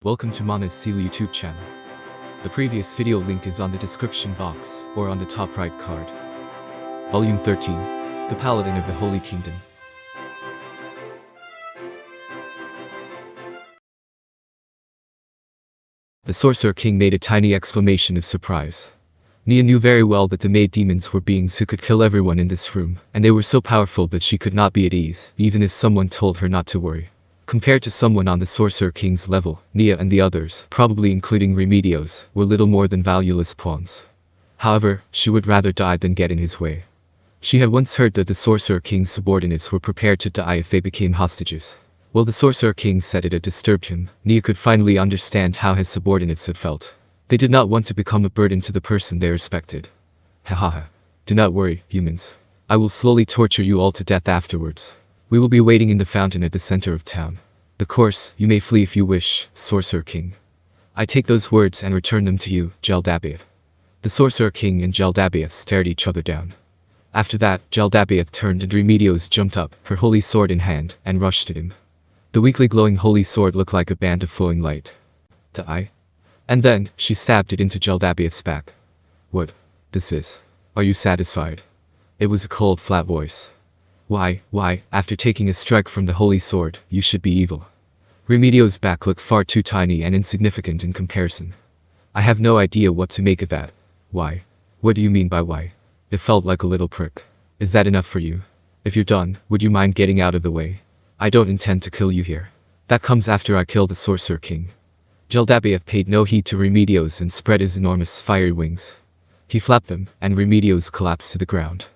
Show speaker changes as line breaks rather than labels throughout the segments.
Welcome to Mana's Seal YouTube channel. The previous video link is on the description box or on the top right card. Volume 13, The Paladin of the Holy Kingdom. The Sorcerer King made a tiny exclamation of surprise. Nia knew very well that the maid demons were beings who could kill everyone in this room, and they were so powerful that she could not be at ease, even if someone told her not to worry. Compared to someone on the Sorcerer King's level, Nia and the others, probably including Remedios, were little more than valueless pawns. However, she would rather die than get in his way. She had once heard that the Sorcerer King's subordinates were prepared to die if they became hostages. While the Sorcerer King said it had disturbed him, Nia could finally understand how his subordinates had felt. They did not want to become a burden to the person they respected. Hahaha. Do not worry, humans. I will slowly torture you all to death afterwards. We will be waiting in the fountain at the center of town. Of course, you may flee if you wish, Sorcerer King. I take those words and return them to you, Jaldaboath. The Sorcerer King and Jaldaboath stared each other down. After that, Jaldaboath turned and Remedios jumped up, her holy sword in hand, and rushed at him. The weakly glowing holy sword looked like a band of flowing light. Die? And then, she stabbed it into Jaldaboath's back. What? This is? Are you satisfied? It was a cold, flat voice. Why, after taking a strike from the holy sword, you should be evil. Remedios' back looked far too tiny and insignificant in comparison. I have no idea what to make of that. Why? What do you mean by why? It felt like a little prick. Is that enough for you? If you're done, would you mind getting out of the way? I don't intend to kill you here. That comes after I kill the Sorcerer King. Jaldaboath paid no heed to Remedios and spread his enormous fiery wings. He flapped them, and Remedios collapsed to the ground.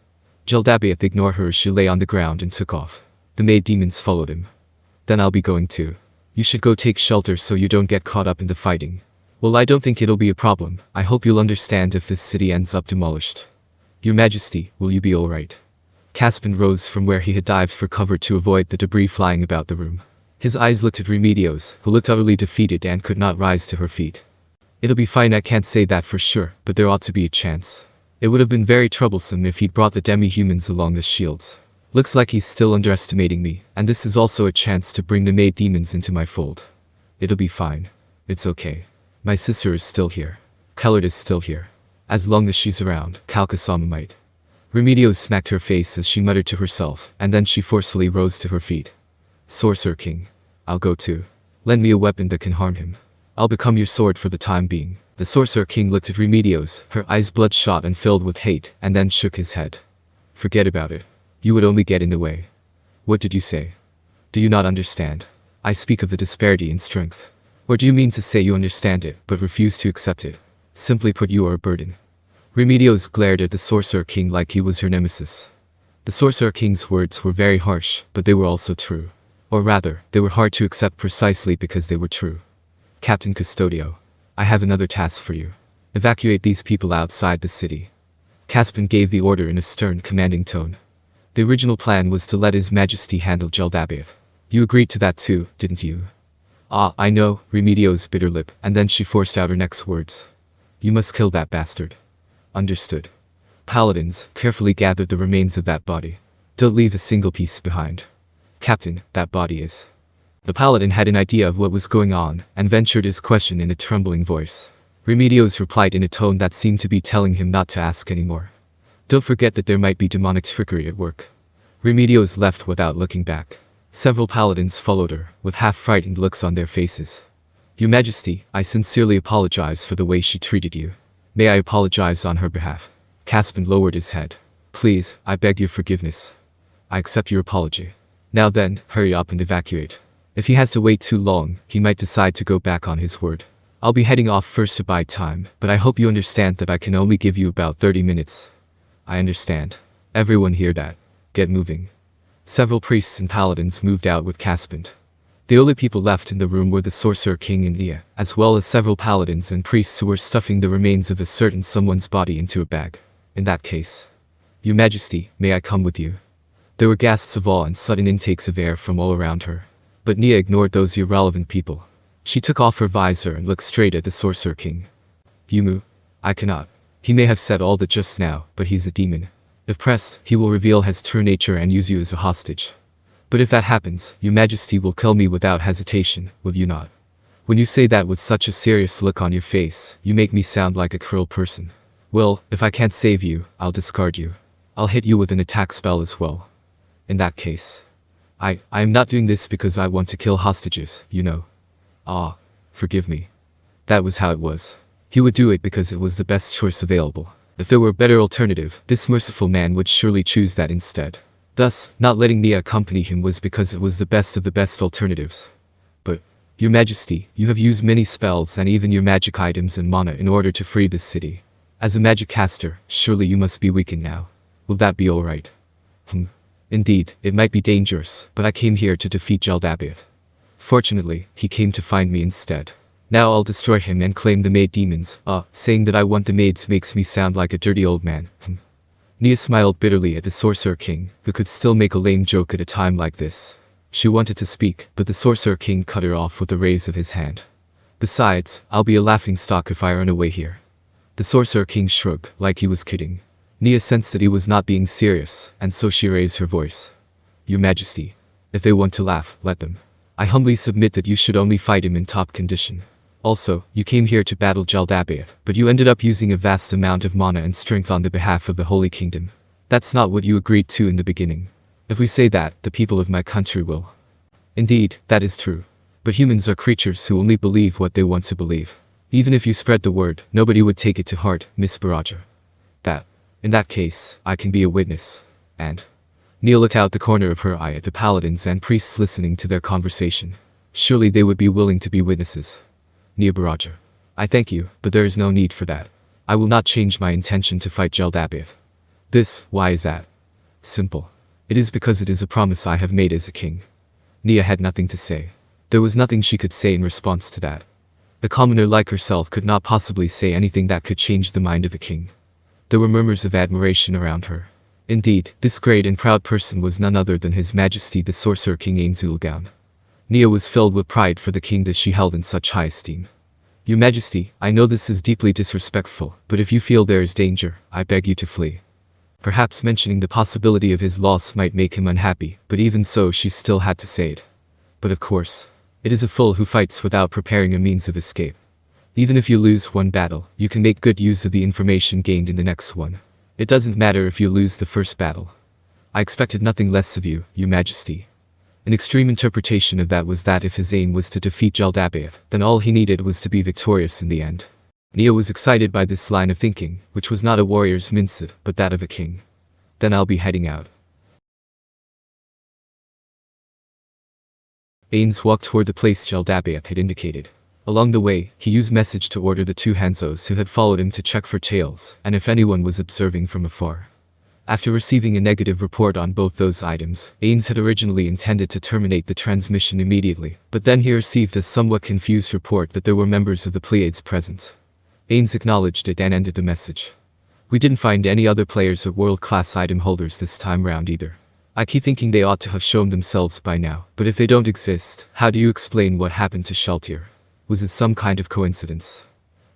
Jaldaboath ignored her as she lay on the ground and took off. The maid demons followed him. Then I'll be going too. You should go take shelter so you don't get caught up in the fighting. Well, I don't think it'll be a problem. I hope you'll understand if this city ends up demolished. Your Majesty, will you be alright? Caspian rose from where he had dived for cover to avoid the debris flying about the room. His eyes looked at Remedios, who looked utterly defeated and could not rise to her feet. It'll be fine, I can't say that for sure, but there ought to be a chance. It would have been very troublesome if he'd brought the demi-humans along as shields. Looks like he's still underestimating me, and this is also a chance to bring the maid demons into my fold. It'll be fine. It's okay. My sister is still here. Kellard is still here. As long as she's around, Kalkasama might. Remedios smacked her face as she muttered to herself, and then she forcefully rose to her feet. Sorcerer King. I'll go too. Lend me a weapon that can harm him. I'll become your sword for the time being. The Sorcerer King looked at Remedios, her eyes bloodshot and filled with hate, and then shook his head. Forget about it. You would only get in the way. What did you say? Do you not understand? I speak of the disparity in strength. Or do you mean to say you understand it, but refuse to accept it? Simply put, you are a burden. Remedios glared at the Sorcerer King like he was her nemesis. The Sorcerer King's words were very harsh, but they were also true. Or rather, they were hard to accept precisely because they were true. Captain Custodio. I have another task for you. Evacuate these people outside the city. Caspian gave the order in a stern, commanding tone. The original plan was to let His Majesty handle Jaldaboath. You agreed to that too, didn't you? Ah, I know, Remedios bit her lip, and then she forced out her next words. You must kill that bastard. Understood. Paladins, carefully gathered the remains of that body. Don't leave a single piece behind. Captain, that body is... The Paladin had an idea of what was going on, and ventured his question in a trembling voice. Remedios replied in a tone that seemed to be telling him not to ask anymore. Don't forget that there might be demonic trickery at work. Remedios left without looking back. Several Paladins followed her, with half-frightened looks on their faces. Your Majesty, I sincerely apologize for the way she treated you. May I apologize on her behalf? Caspian lowered his head. Please, I beg your forgiveness. I accept your apology. Now then, hurry up and evacuate. If he has to wait too long, he might decide to go back on his word. I'll be heading off first to buy time, but I hope you understand that I can only give you about 30 minutes. I understand. Everyone hear that. Get moving. Several priests and paladins moved out with Caspian. The only people left in the room were the Sorcerer King and Nia, as well as several paladins and priests who were stuffing the remains of a certain someone's body into a bag. In that case. Your Majesty, may I come with you? There were gasps of awe and sudden intakes of air from all around her. But Nia ignored those irrelevant people. She took off her visor and looked straight at the Sorcerer King. Yumu. I cannot. He may have said all that just now, but he's a demon. If pressed, he will reveal his true nature and use you as a hostage. But if that happens, your Majesty will kill me without hesitation, will you not? When you say that with such a serious look on your face, you make me sound like a cruel person. Well, if I can't save you, I'll discard you. I'll hit you with an attack spell as well. In that case. I am not doing this because I want to kill hostages, you know. Ah, forgive me. That was how it was. He would do it because it was the best choice available. If there were a better alternative, this merciful man would surely choose that instead. Thus, not letting Nia accompany him was because it was the best of the best alternatives. But, Your Majesty, you have used many spells and even your magic items and mana in order to free this city. As a magic caster, surely you must be weakened now. Will that be alright? Indeed, it might be dangerous, but I came here to defeat Jaldaboath. Fortunately, he came to find me instead. Now I'll destroy him and claim the maid demons. Saying that I want the maids makes me sound like a dirty old man. Nia smiled bitterly at the Sorcerer King, who could still make a lame joke at a time like this. She wanted to speak, but the Sorcerer King cut her off with a raise of his hand. Besides, I'll be a laughingstock if I run away here. The Sorcerer King shrugged, like he was kidding. Nia sensed that he was not being serious, and so she raised her voice. Your Majesty, if they want to laugh, let them. I humbly submit that you should only fight him in top condition. Also, you came here to battle Jaldaboath, but you ended up using a vast amount of mana and strength on the behalf of the Holy Kingdom. That's not what you agreed to in the beginning. If we say that, the people of my country will. Indeed, that is true. But humans are creatures who only believe what they want to believe. Even if you spread the word, nobody would take it to heart, Miss Baraja. In that case, I can be a witness. And Nia looked out the corner of her eye at the paladins and priests listening to their conversation. Surely they would be willing to be witnesses. Nia Baraja. I thank you, but there is no need for that. I will not change my intention to fight Jaldaboath. Why is that? Simple. It is because it is a promise I have made as a king. Nia had nothing to say. There was nothing she could say in response to that. A commoner like herself could not possibly say anything that could change the mind of a king. There were murmurs of admiration around her. Indeed, this great and proud person was none other than His Majesty the Sorcerer King Ainzulgaun. Nia was filled with pride for the king that she held in such high esteem. Your Majesty, I know this is deeply disrespectful, but if you feel there is danger, I beg you to flee. Perhaps mentioning the possibility of his loss might make him unhappy, but even so she still had to say it. But of course, it is a fool who fights without preparing a means of escape. Even if you lose one battle, you can make good use of the information gained in the next one. It doesn't matter if you lose the first battle. I expected nothing less of you, Your Majesty. An extreme interpretation of that was that if his aim was to defeat Jaldaboath, then all he needed was to be victorious in the end. Nia was excited by this line of thinking, which was not a warrior's mindset, but that of a king. Then I'll be heading out. Ains walked toward the place Jaldaboath had indicated. Along the way, he used message to order the two Hanzos who had followed him to check for tails, and if anyone was observing from afar. After receiving a negative report on both those items, Ains had originally intended to terminate the transmission immediately, but then he received a somewhat confused report that there were members of the Pleiades present. Ains acknowledged it and ended the message. We didn't find any other players or world-class item holders this time round either. I keep thinking they ought to have shown themselves by now, but if they don't exist, how do you explain what happened to Sheltier? Was it some kind of coincidence?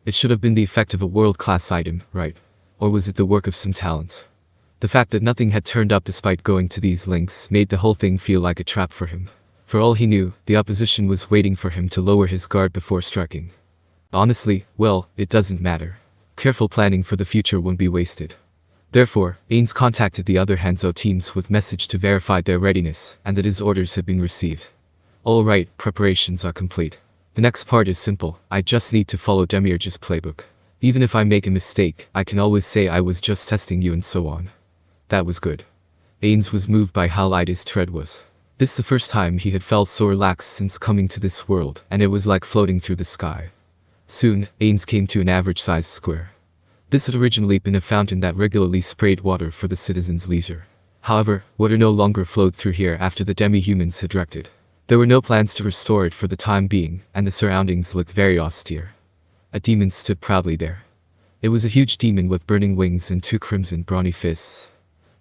It should have been the effect of a world-class item, right? Or was it the work of some talent? The fact that nothing had turned up despite going to these lengths made the whole thing feel like a trap for him. For all he knew, the opposition was waiting for him to lower his guard before striking. Honestly, well, it doesn't matter. Careful planning for the future won't be wasted. Therefore, Ains contacted the other Hanzo teams with message to verify their readiness, and that his orders had been received. All right, preparations are complete. The next part is simple, I just need to follow Demiurge's playbook. Even if I make a mistake, I can always say I was just testing you and so on. That was good. Ains was moved by how light his tread was. This the first time he had felt so relaxed since coming to this world, and it was like floating through the sky. Soon, Ains came to an average-sized square. This had originally been a fountain that regularly sprayed water for the citizens' leisure. However, water no longer flowed through here after the demi-humans had wrecked it. There were no plans to restore it for the time being, and the surroundings looked very austere. A demon stood proudly there. It was a huge demon with burning wings and two crimson brawny fists.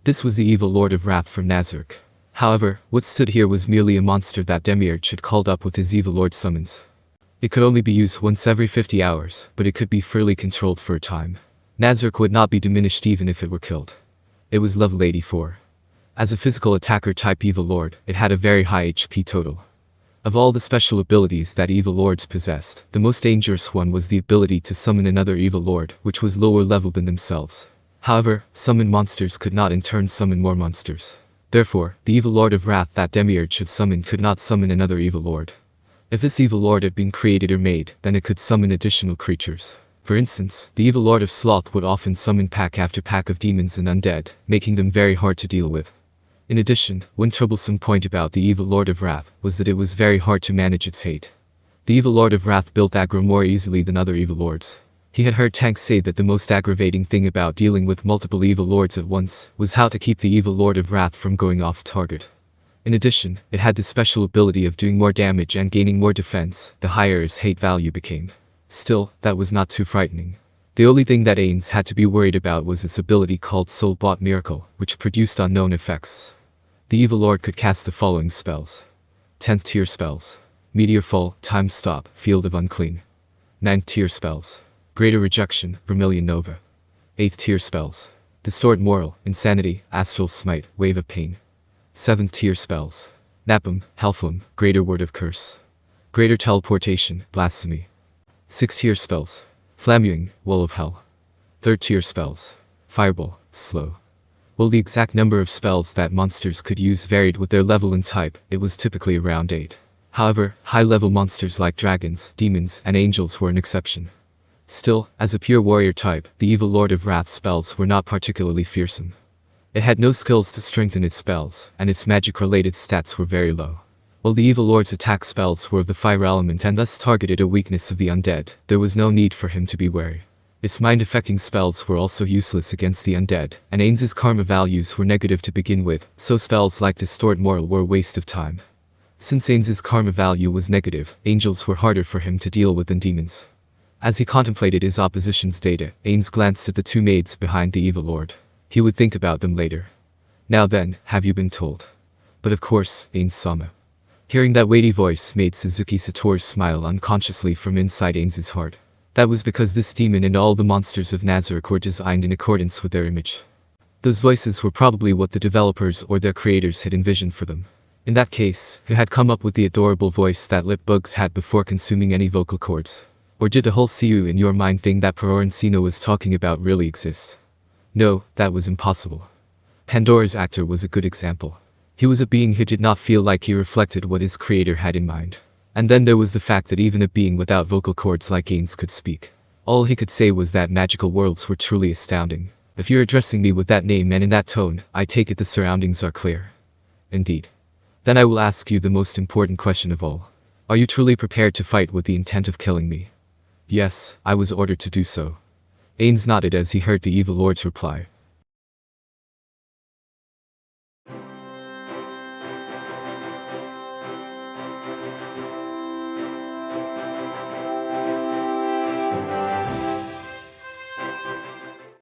This was the evil Lord of Wrath from Nazareth. However, what stood here was merely a monster that Demiurge had called up with his evil Lord summons. It could only be used once every 50 hours, but it could be fairly controlled for a time. Nazareth would not be diminished even if it were killed. It was level 84. As a physical attacker type evil lord, it had a very high HP total. Of all the special abilities that evil lords possessed, the most dangerous one was the ability to summon another evil lord, which was lower level than themselves. However, summoned monsters could not in turn summon more monsters. Therefore, the evil lord of wrath that Demiurge had summoned could not summon another evil lord. If this evil lord had been created or made, then it could summon additional creatures. For instance, the evil lord of sloth would often summon pack after pack of demons and undead, making them very hard to deal with. In addition, one troublesome point about the evil lord of wrath was that it was very hard to manage its hate. The evil lord of wrath built aggro more easily than other evil lords. He had heard tanks say that the most aggravating thing about dealing with multiple evil lords at once was how to keep the evil lord of wrath from going off target. In addition, it had the special ability of doing more damage and gaining more defense, the higher its hate value became. Still, that was not too frightening. The only thing that Ains had to be worried about was its ability called Soul-Bought Miracle, which produced unknown effects. The evil lord could cast the following spells. 10th tier spells. Meteor Fall, Time Stop, Field of Unclean. 9th tier spells. Greater Rejection, Vermilion Nova. 8th tier spells. Distort Moral, Insanity, Astral Smite, Wave of Pain. 7th tier spells. Napum, Halflum, Greater Word of Curse. Greater Teleportation, Blasphemy. 6th tier spells. Flaming, Wall of Hell. 3rd tier spells. Fireball, Slow. While the exact number of spells that monsters could use varied with their level and type, it was typically around 8. However, high-level monsters like dragons, demons, and angels were an exception. Still, as a pure warrior type, the evil lord of wrath spells were not particularly fearsome. It had no skills to strengthen its spells, and its magic-related stats were very low. While the evil lord's attack spells were of the fire element and thus targeted a weakness of the undead, there was no need for him to be wary. Its mind-affecting spells were also useless against the undead, and Ains's karma values were negative to begin with, so spells like Distort Moral were a waste of time. Since Ains's karma value was negative, angels were harder for him to deal with than demons. As he contemplated his opposition's data, Ains glanced at the two maids behind the evil lord. He would think about them later. Now then, have you been told? But of course, Ains-sama. Hearing that weighty voice made Suzuki Satoru smile unconsciously from inside Ains's heart. That was because this demon and all the monsters of Nazarick were designed in accordance with their image. Those voices were probably what the developers or their creators had envisioned for them. In that case, who had come up with the adorable voice that lip bugs had before consuming any vocal cords? Or did the whole see you in your mind thing that Perorancino was talking about really exist? No, that was impossible. Pandora's actor was a good example. He was a being who did not feel like he reflected what his creator had in mind. And then there was the fact that even a being without vocal cords like Ains could speak. All he could say was that magical worlds were truly astounding. If you're addressing me with that name and in that tone, I take it the surroundings are clear. Indeed. Then I will ask you the most important question of all. Are you truly prepared to fight with the intent of killing me? Yes, I was ordered to do so. Ains nodded as he heard the evil lord's reply.